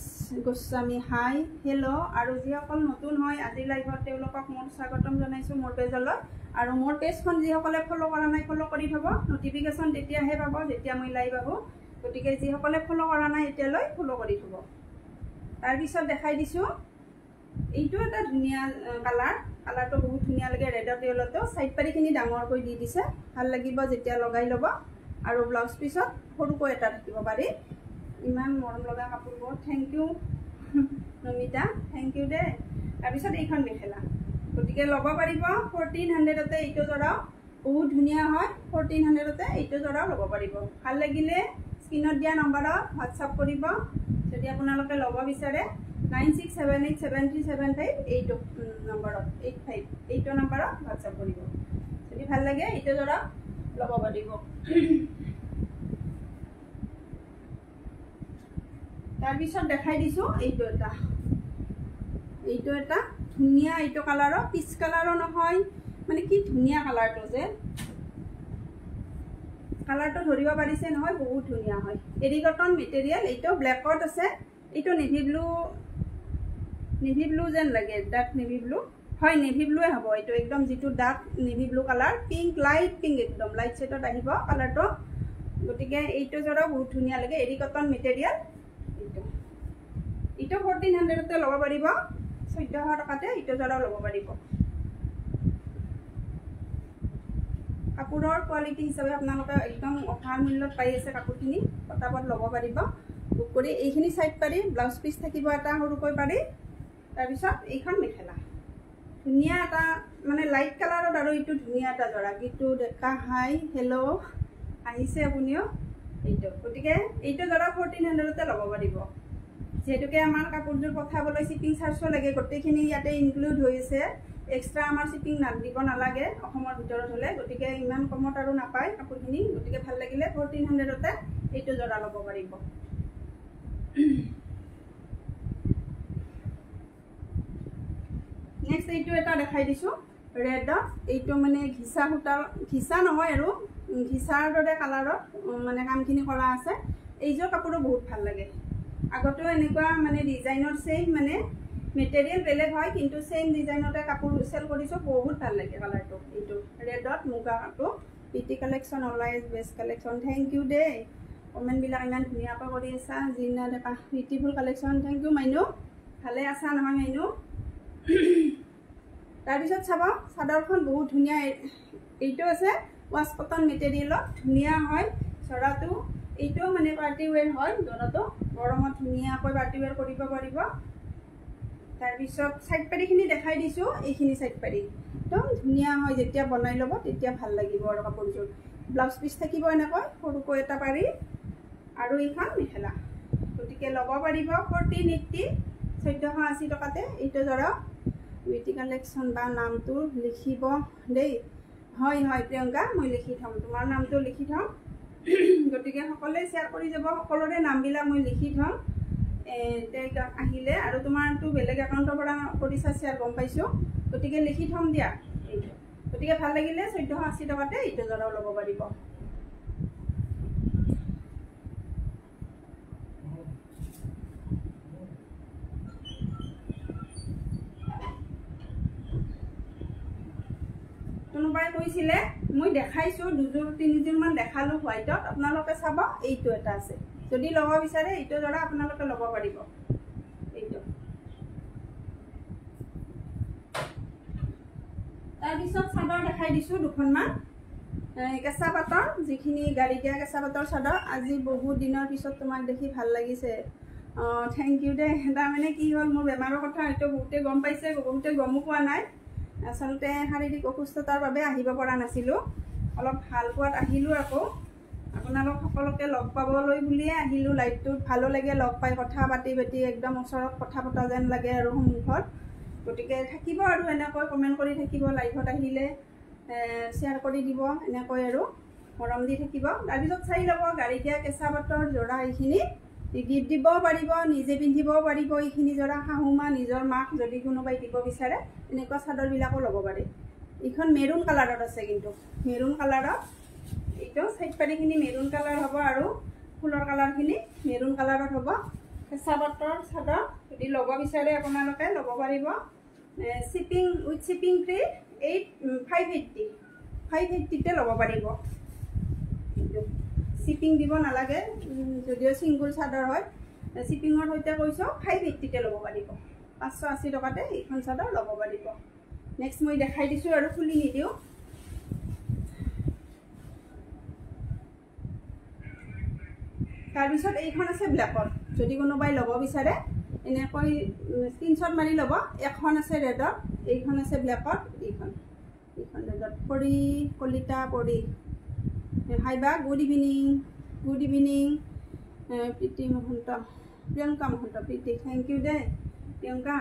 গোস্বামী হাই হেল্ল'। আৰু যিসকল নতুন হয় আজিৰ লাইভত তেওঁলোকক মোৰ স্বাগতম জনাইছোঁ মোৰ পেজলৈ। আৰু মোৰ পেজখন যিসকলে ফ'ল' কৰা নাই ফ'ল' কৰি থ'ব, নটিফিকেশ্যন তেতিয়াহে পাব যেতিয়া মই লাইভ আহোঁ। গতিকে যিসকলে ফ'ল' কৰা নাই এতিয়ালৈ ফ'ল' কৰি থ'ব। তাৰপিছত দেখাই দিছোঁ এইটো এটা ধুনীয়া কালাৰ, কালাৰটো বহুত ধুনীয়া লাগে ৰেডত য়েলোটো। চাইড পাৰিখিনি ডাঙৰকৈ দি দিছে, ভাল লাগিব যেতিয়া লগাই ল'ব। আৰু ব্লাউজ পিছত সৰুকৈ এটা থাকিব পাৰি। ইমান মৰম লগা কাপোৰবোৰ, thank you Namita, thank you দে। তাৰপিছত এইখন মেখেলা, গতিকে ল'ব পাৰিব 1400তে এইটো জোৰাও বহুত ধুনীয়া হয়। 1400তে এইটো জোৰাও ল'ব পাৰিব। ভাল লাগিলে স্ক্ৰীণত দিয়া নম্বৰত হোৱাটছআপ কৰিব যদি আপোনালোকে ল'ব বিচাৰে। 96787375 এইটো নম্বৰত 85 এইটো নম্বৰত হোৱাটছআপ কৰিব। যদি ভাল লাগে এইটো জোৰা ল'ব পাৰিব। তাৰপিছত দেখাই দিছোঁ এইটো এটা ধুনীয়া, এইটো কালাৰৰ পিচ কালাৰো নহয়, মানে কি ধুনীয়া কালাৰটো যে, কালাৰটো ধৰিব পাৰিছে নহয়, বহুত ধুনীয়া হয়। এডি কটন মেটেৰিয়েল, এইটো ব্লেকত আছে, এইটো নেভি ব্লু যেন লাগে, ডাৰ্ক নেভি ব্লু হয়, নেভি ব্লুৱে হ'ব এইটো, একদম যিটো dark navy blue colour, pink light pink, একদম লাইট ছেটত আহিব কালাৰটো। গতিকে এইটো জোৰাও বহুত ধুনীয়া লাগে, এডি কটন মেটেৰিয়েল। এইটো 1400তে ল'ব পাৰিব, 1400 টকাতে এইটো জোৰাও ল'ব পাৰিব। কাপোৰৰ কোৱালিটি হিচাপে আপোনালোকে একদম অফাৰ মূল্যত পাই আছে কাপোৰখিনি, পটাপট ল'ব পাৰিব বুক কৰি। এইখিনি চাইড পাৰি, ব্লাউজ পিচ থাকিব এটা সৰুকৈ পাৰি। তাৰপিছত এইখন মেখেলা ধুনীয়া এটা মানে লাইট কালাৰত, আৰু এইটো ধুনীয়া এটা জোৰা। গীতু ডেকা হাই হেল্ল' আহিছে আপুনিও এইটো। গতিকে এইটো জোৰা 1400তে ল'ব পাৰিব। যিহেতুকে আমাৰ কাপোৰযোৰ পঠাবলৈ শ্বিপিং চাৰ্জো লাগে, গোটেইখিনি ইয়াতে ইনক্লুড হৈ আছে, এক্সট্ৰা আমাৰ শ্বিপিং দিব নালাগে অসমৰ ভিতৰত হ'লে। গতিকে ইমান কমত আৰু নাপায় কাপোৰখিনি। গতিকে ভাল লাগিলে 1400তে এইটো জোৰা ল'ব পাৰিব। নেক্সট এইটো এটা দেখাই দিছোঁ ৰেডত, এইটো মানে ঘিচা সূতা, ঘিচা নহয় আৰু ঘিচাৰ দৰে কালাৰত মানে কামখিনি কৰা আছে। এইযোৰ কাপোৰো বহুত ভাল লাগে। আগতেও এনেকুৱা মানে ডিজাইনৰ ছেইম, মানে মেটেৰিয়েল বেলেগ হয় কিন্তু ছেইম ডিজাইনতে কাপোৰ চেল কৰিছোঁ, বহুত ভাল লাগে কালাৰটো। এইটো ৰেডত মুগাটো পিটি collection, online best collection, thank you দেই। কমেণ্টবিলাক ইমান ধুনীয়াকৈ কৰি আছা। Jina Deka beautiful collection, thank you Mainu. ভালে আছা নহয় মাইনু? তাৰপিছত চাব চাদৰখন বহুত ধুনীয়া। এইটো আছে ৱাছ কটন মেটেৰিয়েলত, ধুনীয়া হয় চৰাটো। এইটোও মানে পাৰ্টি ৱেৰ হয়, দৰাটো গৰমত ধুনীয়াকৈ পাৰ্টি ৱেৰ কৰিব পাৰিব। তাৰপিছত চাইড পাৰীখিনি দেখাই দিছোঁ। এইখিনি চাইড পাৰী একদম ধুনীয়া হয়, যেতিয়া বনাই ল'ব তেতিয়া ভাল লাগিব আৰু কাপোৰযোৰ। ব্লাউজ পিচ থাকিব এনেকৈ সৰুকৈ এটা পাৰি, আৰু এইখন মেখেলা। গতিকে ল'ব পাৰিব 1480, 1480 টকাতে। এইটো ধৰক বিউটি কালেকশ্যন বা নামটো লিখিব দেই। হয় হয় প্ৰিয়ংকা, মই লিখি থ'ম, তোমাৰ নামটো লিখি থ'ম। গতিকে সকলোৱে শ্বেয়াৰ কৰি যাব, সকলোৰে নামবিলাক মই লিখি থ'ম আহিলে। আৰু তোমাৰতো বেলেগ একাউণ্টৰ পৰা কৰিছা শ্বেয়াৰ, গম পাইছোঁ। গতিকে লিখি থ'ম দিয়া এইটো। গতিকে ভাল লাগিলে 1480 টকাতে এইটো জৰাও ল'ব পাৰিব। কোনোবাই কৈছিলে, মই দেখাইছোঁ 2-3যোৰমান দেখালোঁ হোৱাইটত, আপোনালোকে চাব। এইটো এটা আছে, যদি ল'ব বিচাৰে এইটো জৰা আপোনালোকে ল'ব পাৰিব। এইটো তাৰপিছত চাদৰ দেখাই দিছোঁ দুখনমান, কেঁচা পাটৰ, যিখিনি গাড়ী দিয়া কেঁচা পাটৰ চাদৰ। আজি বহুত দিনৰ পিছত তোমাক দেখি ভাল লাগিছে। থেংক ইউ দেই। তাৰমানে কি হ'ল, মোৰ বেমাৰৰ কথা হয়তো বহুতে গম পাইছে, বহুতে গমো পোৱা নাই। আচলতে শাৰীৰিক অসুস্থতাৰ বাবে আহিব পৰা নাছিলোঁ। অলপ ভাল পোৱাত আহিলোঁ। আকৌ আপোনালোক সকলোকে লগ পাবলৈ বুলিয়ে আহিলোঁ লাইভটোত। ভালো লাগে লগ পাই, কথা পাতি একদম ওচৰত কথা পতা যেন লাগে আৰু সন্মুখত। গতিকে থাকিব আৰু এনেকৈ কমেণ্ট কৰি থাকিব, লাইভত আহিলে শ্বেয়াৰ কৰি দিব, এনেকৈ আৰু মৰম দি থাকিব। তাৰপিছত চাই ল'ব গাড়ী দিয়া কেঁচা পাটৰ জোৰা। এইখিনি গিফ্ট দিবও পাৰিব, নিজে পিন্ধিবও পাৰিব। এইখিনি জোৰা শাহুমা, নিজৰ মাক যদি কোনোবাই দিব বিচাৰে এনেকুৱা চাদৰবিলাকো ল'ব পাৰে। এইখন মেৰুণ কালাৰত আছে, কিন্তু মেৰুণ কালাৰত। এইটো চাইড পাৰীখিনি মেৰুণ কালাৰ হ'ব, আৰু ফুলৰ কালাৰখিনি মেৰুণ কালাৰত হ'ব। কেঁচা পাটৰ চাদৰ যদি ল'ব বিচাৰে আপোনালোকে ল'ব পাৰিব। শ্বিপিং উইথ শ্বিপিং ফ্ৰী 580তে ল'ব পাৰিব। শ্বিপিং দিব নালাগে, যদিও ছিংগুল চাদৰ হয়। শ্বিপিঙৰ সৈতে কৈছোঁ 580তে ল'ব পাৰিব। 580 টকাতে এইখন চাদৰ ল'ব পাৰিব। নেক্সট মই দেখাই দিছোঁ আৰু খুলি নিদিওঁ। তাৰপিছত এইখন আছে ব্লেকত, যদি কোনোবাই ল'ব বিচাৰে এনেকৈ স্ক্ৰীনশ্বট মাৰি ল'ব। এখন আছে ৰেডত, এইখন আছে ব্লেকত, এইখন ৰেডত। পৰি কলিতা পৰি, হাই বা, good evening. Good evening Priti Mahanta, Priyanka Mahanta. Priti thank you দেই প্ৰিয়ংকা।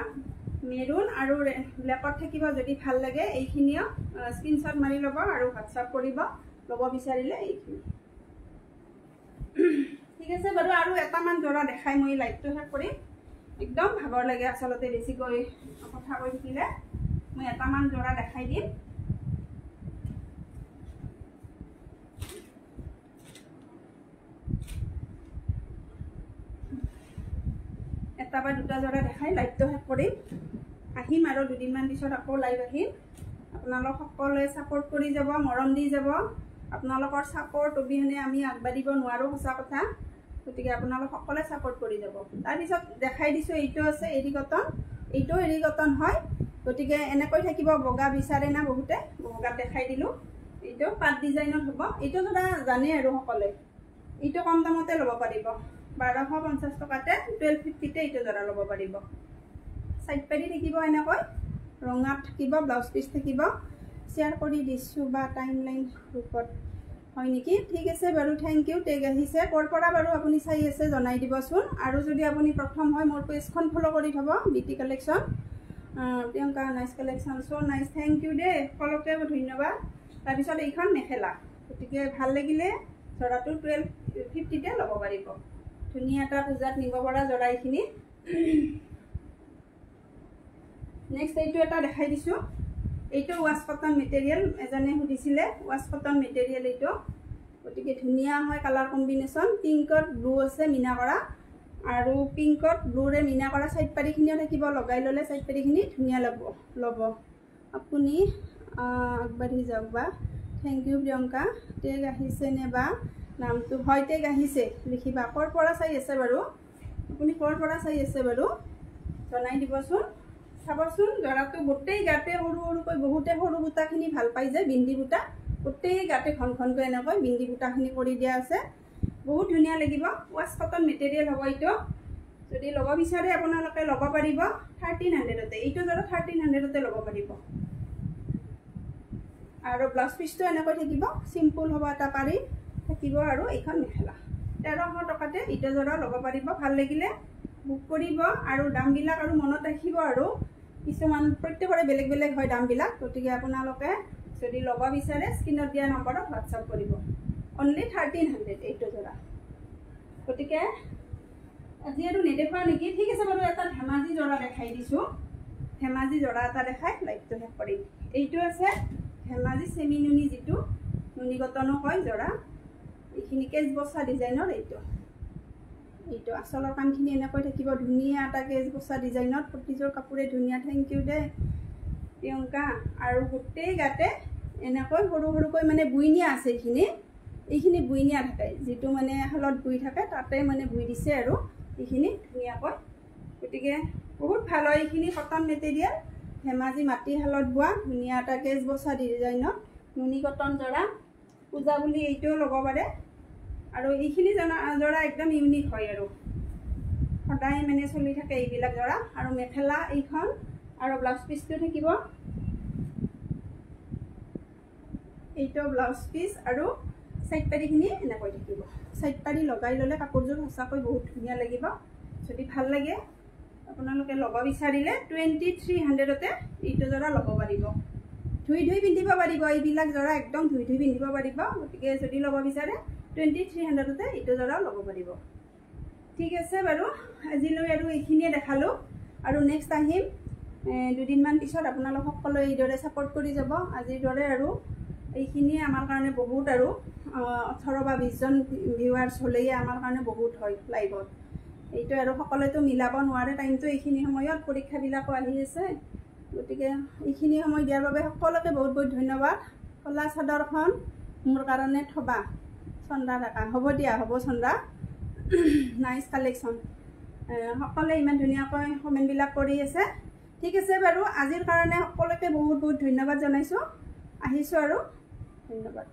মেৰুণ আৰু ব্লেকত থাকিব, যদি ভাল লাগে এইখিনিও স্ক্ৰীনশ্বট মাৰি ল'ব আৰু হোৱাটছআপ কৰিব ল'ব বিচাৰিলে। এইখিনি ঠিক আছে বাৰু। আৰু এটামান জোৰা দেখাই মই লাইভটো শেষ কৰিম। একদম ভাগৰ লাগে আচলতে বেছিকৈ কথা কৈ থাকিলে। মই এটামান জোৰা দেখাই দিম। এটা বা দুটা জোৰা দেখাই লাইভটো শেষ কৰিম। আহিম আৰু দুদিনমান পিছত আকৌ লাইভ আহিম। আপোনালোক সকলোৱে ছাপোৰ্ট কৰি যাব, মৰম দি যাব। আপোনালোকৰ ছাপোৰ্ট অবিহনে আমি আগবাঢ়িব নোৱাৰোঁ, সঁচা কথা। গতিকে আপোনালোক সকলোৱে ছাপোৰ্ট কৰি যাব। তাৰপিছত দেখাই দিছোঁ, এইটো আছে এৰী কটন। এইটো এৰী কটন হয়। গতিকে এনেকৈ থাকিব। বগা বিচাৰে না বহুতে, বগাত দেখাই দিলোঁ। এইটো পাত ডিজাইনত হ'ব। এইটো ধৰা জানে আৰু সকলোৱে। এইটো কম দামতে ল'ব পাৰিব, 1250 টকাতে 1250তে এইটো জোৰা ল'ব পাৰিব। চাইড পাৰি থাকিব এনেকৈ, ৰঙাত থাকিব, ব্লাউজ পিচ থাকিব। শ্বেয়াৰ কৰি দিছোঁ বা টাইম লাইন গ্ৰুপত হয় নেকি? ঠিক আছে বাৰু, থেংক ইউ। টেগ আহিছে, ক'ৰ পৰা বাৰু আপুনি চাই আছে জনাই দিবচোন। আৰু যদি আপুনি প্ৰথম হয় মোৰ পেজখন ফ'ল' কৰি থ'ব, beauty collection. Priyanka nice collection, so' nice, thank you দেই, সকলোকে ধন্যবাদ। তাৰপিছত এইখন মেখেলা। গতিকে ভাল লাগিলে জোৰাটো 1250তে ল'ব পাৰিব। ধুনীয়া এটা পূজাত নিব পৰা জোৰা এইখিনি। নেক্সট এইটো এটা দেখাই দিছোঁ। এইটো ৱাছ কটন মেটেৰিয়েল, এজনে সুধিছিলে ৱাছ কটন মেটেৰিয়েল এইটো। গতিকে ধুনীয়া হয় কালাৰ কম্বিনেশ্যন। পিংকত ব্লু আছে মিনা কৰা, আৰু পিংকত ব্লুৰে মিনা কৰা। চাইড পাৰীখিনিও থাকিব, লগাই ল'লে চাইড পাৰীখিনি ধুনীয়া ল'ব। আপুনি আগবাঢ়ি যাওক বা। Thank U Priyanka. টেগ আহিছেনে বা নামটো হয়তেগ আহিছে লিখিবা ক'ৰ পৰা চাই আছে বাৰু আপুনি ক'ৰ পৰা চাই আছে বাৰু জনাই দিবচোন চাবচোন জৰাটো গোটেই গাতে সৰু সৰুকৈ বহুতে সৰু বুটাখিনি ভাল পাই যে বিন্দি বুটা গোটেই গাতে ঘন ঘনকৈ এনেকৈ বিন্দি বুটাখিনি কৰি দিয়া আছে বহুত ধুনীয়া লাগিব ৱাছ কটন মেটেৰিয়েল হ'ব এইটো যদি ল'ব বিচাৰে আপোনালোকে ল'ব পাৰিব 1300তে এইটো জৰা 1300তে ল'ব পাৰিব আৰু ব্লাউজ পিচটো এনেকৈ থাকিব সিম্পল হ'ব এটা পাৰি থাকিব আৰু এইখন মেখেলা 1300 টকাতে এইটো জৰা ল'ব পাৰিব ভাল লাগিলে বুক কৰিব আৰু দামবিলাক আৰু মনত ৰাখিব আৰু কিছুমান প্ৰত্যেকৰে বেলেগ বেলেগ হয় দামবিলাক গতিকে আপোনালোকে যদি ল'ব বিচাৰে স্ক্ৰীনত দিয়া নম্বৰত হোৱাটছআপ কৰিব অনলি 1300 এইটো জৰা গতিকে আজি আৰু নেদেখুৱা নেকি ঠিক আছে বাৰু এটা ধেমাজি জৰা দেখাই দিছোঁ ধেমাজি জৰা এটা দেখাই লাইভটো শেষ কৰিম এইটো আছে ধেমাজি চেমি নুনি যিটো নুনি কটনো কয় জৰা এইখিনি কেজ বচা ডিজাইনৰ এইটো আচলৰ কামখিনি এনেকৈ থাকিব ধুনীয়া এটা কেজ বচা ডিজাইনত প্ৰতিযোৰ কাপোৰে ধুনীয়া থেংক ইউ দে প্ৰিয়ংকা আৰু গোটেই গাতে এনেকৈ সৰু সৰুকৈ মানে বুইনিয়া আছে এইখিনি বুইনিয়া থাকে যিটো মানে শালত বুই থাকে তাতে মানে বুই দিছে আৰু এইখিনি ধুনীয়াকৈ গতিকে বহুত ভাল হয় এইখিনি কটন মেটেৰিয়েল ধেমাজি মাটি শালত বোৱা ধুনীয়া এটা কেজ বচা ডিজাইনত নুনি কটন জৰা পূজা বুলি এইটোও ল'ব পাৰে আৰু এইখিনি জৰা একদম ইউনিক হয় আৰু সদায় মানে চলি থাকে এইবিলাক জৰা আৰু মেখেলা এইখন আৰু ব্লাউজ পিচটো থাকিব এইটো ব্লাউজ পিচ আৰু সাইড পাৰিখিনি এনেকৈ থাকিব সাইড পাৰি লগাই ল'লে কাপোৰযোৰ সঁচাকৈ বহুত ধুনীয়া লাগিব যদি ভাল লাগে আপোনালোকে ল'ব বিচাৰিলে 2300তে এইটো জৰা ল'ব পাৰিব ধুই পিন্ধিব পাৰিব এইবিলাক জৰা একদম ধুই পিন্ধিব পাৰিব গতিকে যদি ল'ব বিচাৰে 2300তে এইটো জৰা ল'ব পাৰিব ঠিক আছে বাৰু আজিলৈ আৰু এইখিনিয়ে দেখালোঁ আৰু নেক্সট আহিম দুদিনমান পিছত আপোনালোক সকলোৱে এইদৰে ছাপোৰ্ট কৰি যাব আজিৰ দৰে আৰু এইখিনিয়ে আমাৰ কাৰণে বহুত আৰু 18 বা 20 জন ভিউৱাৰ্ছ হ'লেই আমাৰ কাৰণে বহুত হয় লাইভত এইটো আৰু সকলোৱেতো মিলাব নোৱাৰে টাইমটো এইখিনি সময়ত পৰীক্ষাবিলাকো আহি আছে গতিকে এইখিনি সময় দিয়াৰ বাবে সকলোকে বহুত বহুত ধন্যবাদ কলা চাদৰখন মোৰ কাৰণে থবা চন্দা টাকা হ'ব দিয়া হ'ব চন্দা নাইচ কালেকশ্যন সকলোৱে ইমান ধুনীয়াকৈ কমেণ্টবিলাক কৰি আছে ঠিক আছে বাৰু আজিৰ কাৰণে সকলোকে বহুত বহুত ধন্যবাদ জনাইছোঁ আহিছোঁ আৰু ধন্যবাদ